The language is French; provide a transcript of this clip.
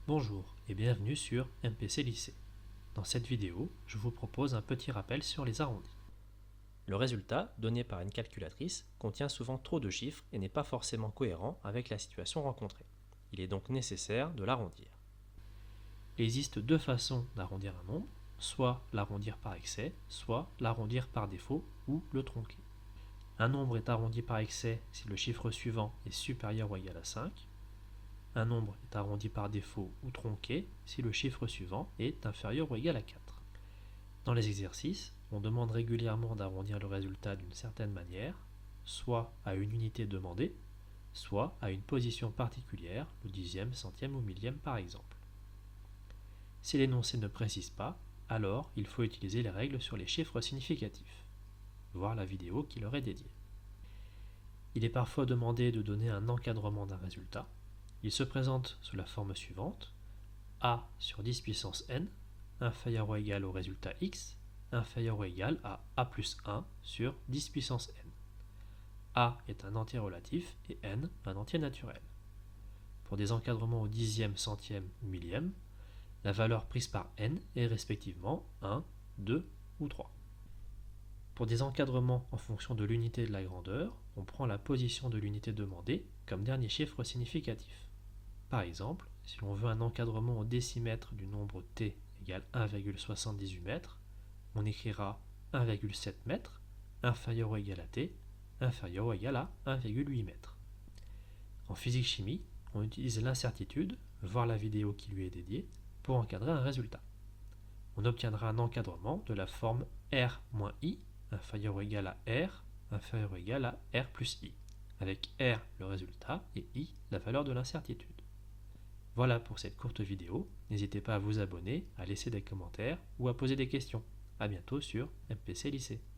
Bonjour et bienvenue sur MPC Lycée. Dans cette vidéo, je vous propose un petit rappel sur les arrondis. Le résultat, donné par une calculatrice, contient souvent trop de chiffres et n'est pas forcément cohérent avec la situation rencontrée. Il est donc nécessaire de l'arrondir. Il existe deux façons d'arrondir un nombre, soit l'arrondir par excès, soit l'arrondir par défaut ou le tronquer. Un nombre est arrondi par excès si le chiffre suivant est supérieur ou égal à 5. Un nombre est arrondi par défaut ou tronqué si le chiffre suivant est inférieur ou égal à 4. Dans les exercices, on demande régulièrement d'arrondir le résultat d'une certaine manière, soit à une unité demandée, soit à une position particulière, le dixième, centième ou millième par exemple. Si l'énoncé ne précise pas, alors il faut utiliser les règles sur les chiffres significatifs. Voir la vidéo qui leur est dédiée. Il est parfois demandé de donner un encadrement d'un résultat. Il se présente sous la forme suivante: a sur 10 puissance n, inférieur ou égal au résultat x, inférieur ou égal à a plus 1 sur 10 puissance n. A est un entier relatif et n un entier naturel. Pour des encadrements au dixième, centième ou millième, la valeur prise par n est respectivement 1, 2 ou 3. Pour des encadrements en fonction de l'unité de la grandeur, on prend la position de l'unité demandée comme dernier chiffre significatif. Par exemple, si l'on veut un encadrement au décimètre du nombre t égale 1,78 m, on écrira 1,7 m, inférieur ou égal à t, inférieur ou égal à 1,8 m. En physique-chimie, on utilise l'incertitude, voir la vidéo qui lui est dédiée, pour encadrer un résultat. On obtiendra un encadrement de la forme r-i, inférieur ou égal à r, inférieur ou égal à r plus i, avec r le résultat et i la valeur de l'incertitude. Voilà pour cette courte vidéo, n'hésitez pas à vous abonner, à laisser des commentaires ou à poser des questions. A bientôt sur MPC Lycée.